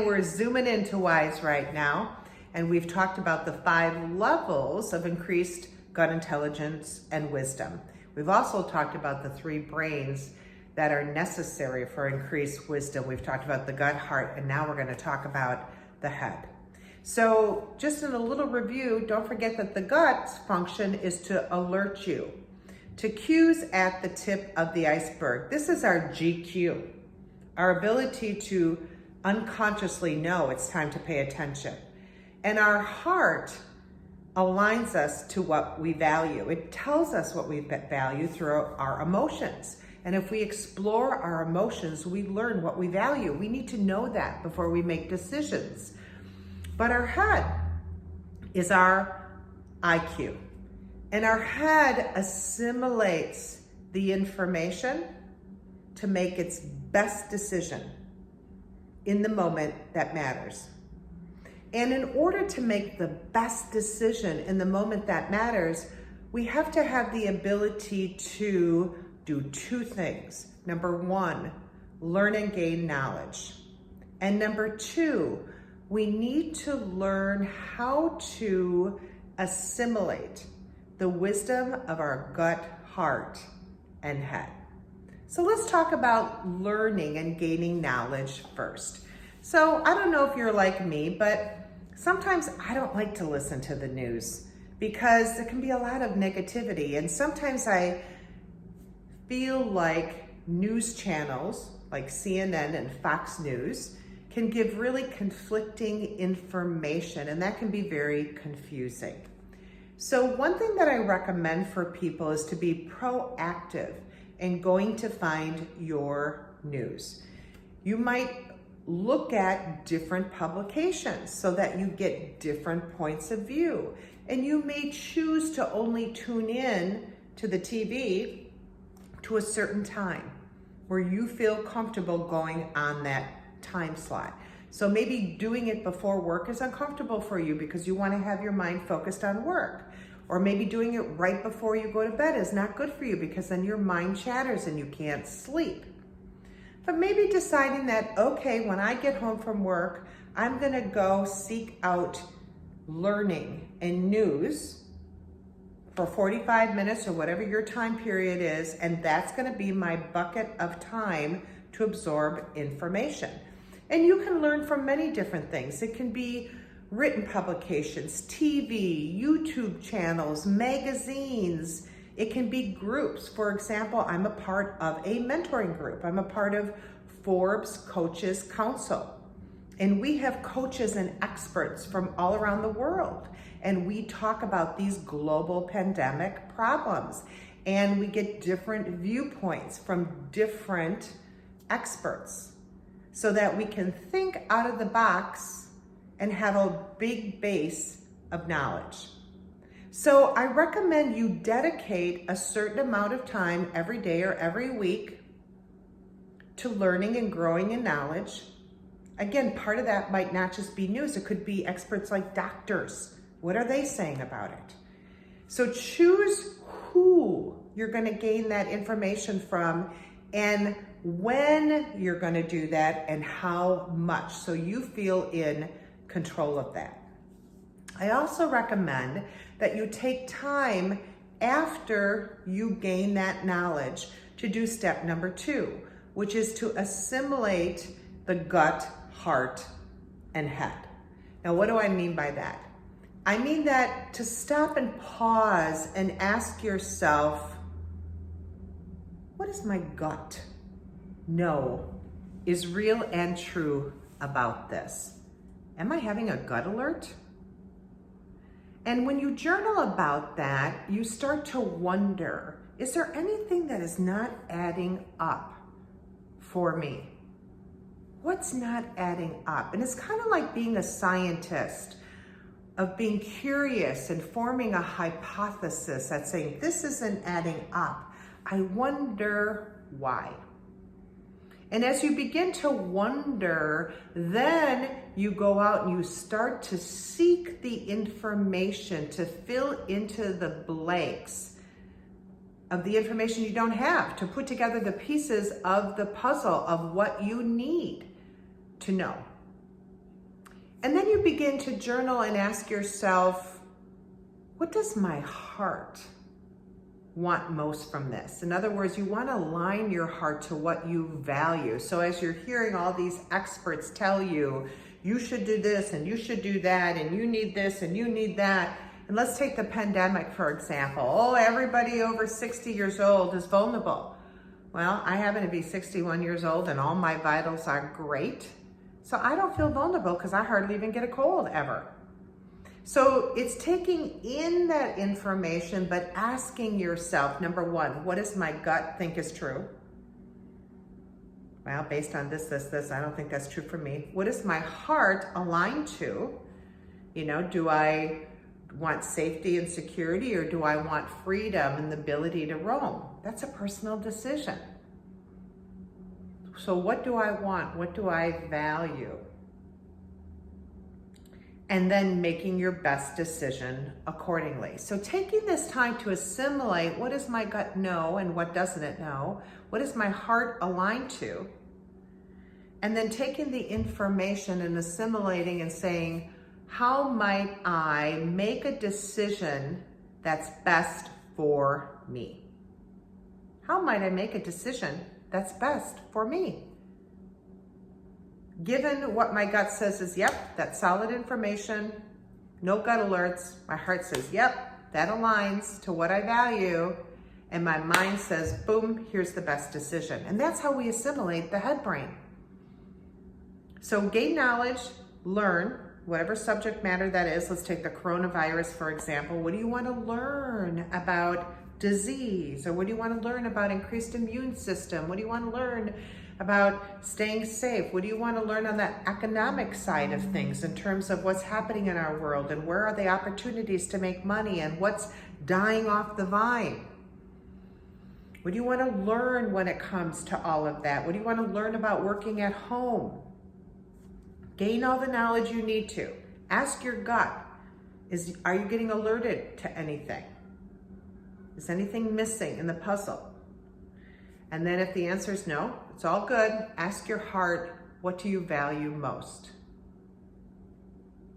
We're zooming into WISE right now, and we've talked about the 5 levels of increased gut intelligence and wisdom. We've also talked about the 3 brains that are necessary for increased wisdom. We've talked about the gut, heart, and now we're going to talk about the head. So just in a little review, don't forget that the gut's function is to alert you to cues at the tip of the iceberg. This is our GQ, our ability to unconsciously know it's time to pay attention. And our heart aligns us to what we value. It tells us what we value through our emotions. And if we explore our emotions, we learn what we value. We need to know that before we make decisions. But our head is our IQ. And our head assimilates the information to make its best decision in the moment that matters. And in order to make the best decision in the moment that matters, we have to have the ability to do 2 things. Number 1, learn and gain knowledge. And number 2, we need to learn how to assimilate the wisdom of our gut, heart, and head. So let's talk about learning and gaining knowledge first. So I don't know if you're like me, but sometimes I don't like to listen to the news because there can be a lot of negativity. And sometimes I feel like news channels like CNN and Fox News can give really conflicting information, and that can be very confusing. So one thing that I recommend for people is to be proactive in going to find your news. You might look at different publications so that you get different points of view. And you may choose to only tune in to the TV to a certain time where you feel comfortable going on that time slot. So maybe doing it before work is uncomfortable for you because you want to have your mind focused on work. Or maybe doing it right before you go to bed is not good for you because then your mind chatters and you can't sleep. But maybe deciding that, okay, when I get home from work, I'm gonna go seek out learning and news for 45 minutes or whatever your time period is, and that's gonna be my bucket of time to absorb information. And you can learn from many different things. It can be written publications, TV, YouTube channels, magazines. It can be groups. For example, I'm a part of a mentoring group. I'm a part of Forbes Coaches Council. And we have coaches and experts from all around the world. And we talk about these global pandemic problems. And we get different viewpoints from different experts so that we can think out of the box and have a big base of knowledge. So I recommend you dedicate a certain amount of time every day or every week to learning and growing in knowledge. Again, part of that might not just be news, it could be experts like doctors. What are they saying about it? So choose who you're gonna gain that information from and when you're gonna do that and how much, so you feel in control of that. I also recommend that you take time after you gain that knowledge to do step number 2, which is to assimilate the gut, heart, and head. Now, what do I mean by that? I mean that to stop and pause and ask yourself, what does my gut know is real and true about this? Am I having a gut alert? And when you journal about that, you start to wonder, is there anything that is not adding up for me? What's not adding up? And it's kind of like being a scientist, of being curious and forming a hypothesis that's saying, this isn't adding up. I wonder why. And as you begin to wonder, then you go out and you start to seek the information to fill into the blanks of the information you don't have, to put together the pieces of the puzzle of what you need to know. And then you begin to journal and ask yourself, what does my heart want most from this? In other words, you want to align your heart to what you value. So as you're hearing all these experts tell you, you should do this and you should do that and you need this and you need that. And let's take the pandemic, for example. Oh, everybody over 60 years old is vulnerable. Well, I happen to be 61 years old and all my vitals are great. So I don't feel vulnerable because I hardly even get a cold ever. So it's taking in that information, but asking yourself, number one, what does my gut think is true? Well, based on this, I don't think that's true for me. What is my heart aligned to? You know, do I want safety and security, or do I want freedom and the ability to roam? That's a personal decision. So what do I want? What do I value? And then making your best decision accordingly. So taking this time to assimilate, what does my gut know and what doesn't it know? What is my heart aligned to? And then taking the information and assimilating and saying, how might I make a decision that's best for me? How might I make a decision that's best for me? Given what my gut says is, yep, that's solid information, no gut alerts. My heart says, yep, that aligns to what I value. And my mind says, boom, here's the best decision. And that's how we assimilate the head brain. So gain knowledge, learn, whatever subject matter that is. Let's take the coronavirus, for example. What do you want to learn about disease? Or what do you want to learn about increased immune system? What do you want to learn about staying safe? What do you want to learn on the economic side of things in terms of what's happening in our world and where are the opportunities to make money and what's dying off the vine? What do you want to learn when it comes to all of that? What do you want to learn about working at home? Gain all the knowledge you need to. Ask your gut, are you getting alerted to anything? Is anything missing in the puzzle? And then if the answer is no, it's all good. Ask your heart, what do you value most?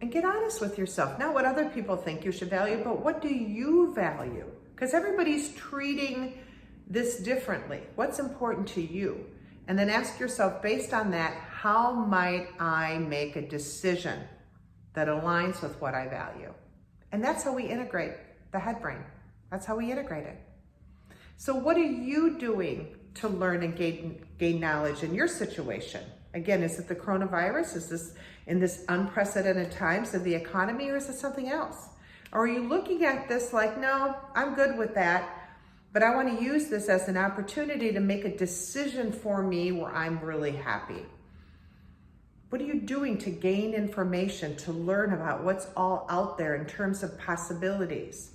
And get honest with yourself. Not what other people think you should value, but what do you value? Because everybody's treating this differently. What's important to you? And then ask yourself, based on that, how might I make a decision that aligns with what I value? And that's how we integrate the head brain. That's how we integrate it. So what are you doing to learn and gain knowledge in your situation? Again, is it the coronavirus? Is this in this unprecedented times of the economy, or is it something else? Or are you looking at this like, no, I'm good with that, but I want to use this as an opportunity to make a decision for me where I'm really happy? What are you doing to gain information, to learn about what's all out there in terms of possibilities?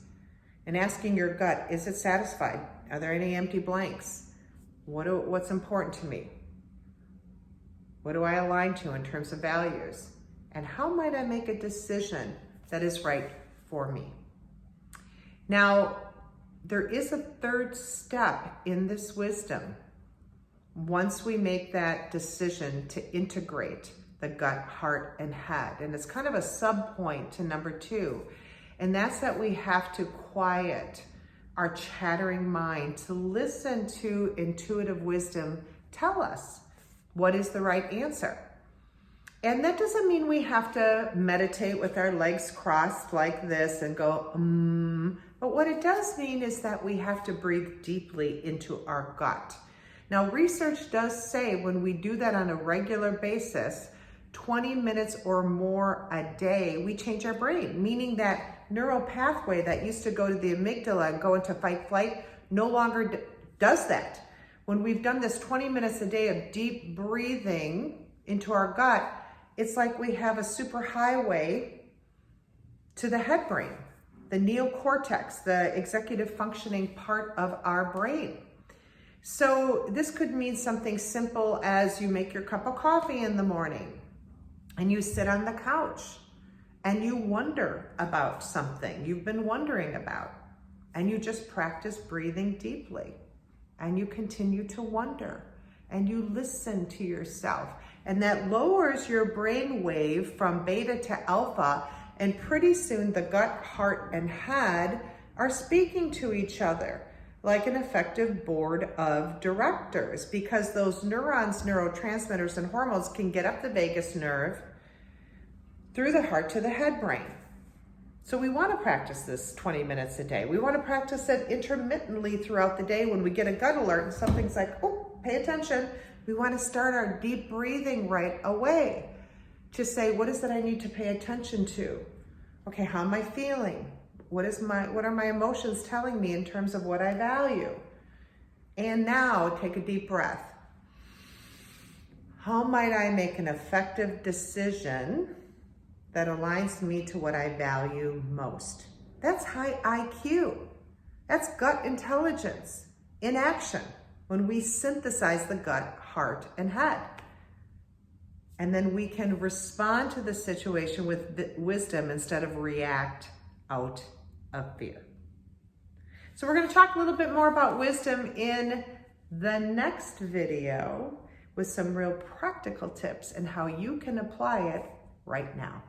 And asking your gut, is it satisfied? Are there any empty blanks? What's important to me? What do I align to in terms of values? And how might I make a decision that is right for me? Now, there is a third step in this wisdom. Once we make that decision to integrate the gut, heart, and head, and it's kind of a sub point to number 2, and that's that we have to quiet our chattering mind to listen to intuitive wisdom tell us what is the right answer. And that doesn't mean we have to meditate with our legs crossed like this and go, But what it does mean is that we have to breathe deeply into our gut. Now, research does say when we do that on a regular basis, 20 minutes or more a day, we change our brain, meaning that neural pathway that used to go to the amygdala and go into fight flight no longer does that. When we've done this 20 minutes a day of deep breathing into our gut, it's like we have a superhighway to the head brain, the neocortex, the executive functioning part of our brain. So this could mean something simple as you make your cup of coffee in the morning and you sit on the couch and you wonder about something you've been wondering about, and you just practice breathing deeply, and you continue to wonder, and you listen to yourself, And that lowers your brain wave from beta to alpha. And pretty soon the gut, heart, and head are speaking to each other like an effective board of directors, because those neurons, neurotransmitters, and hormones can get up the vagus nerve through the heart to the head brain. So we want to practice this 20 minutes a day. We want to practice it intermittently throughout the day. When we get a gut alert and something's like, oh, pay attention, we want to start our deep breathing right away to say, what is it I need to pay attention to? Okay, how am I feeling? What are my emotions telling me in terms of what I value? And now take a deep breath. How might I make an effective decision that aligns me to what I value most? That's high IQ. That's gut intelligence in action when we synthesize the gut, heart, and head. And then we can respond to the situation with wisdom instead of react out of fear. So we're going to talk a little bit more about wisdom in the next video with some real practical tips and how you can apply it right now.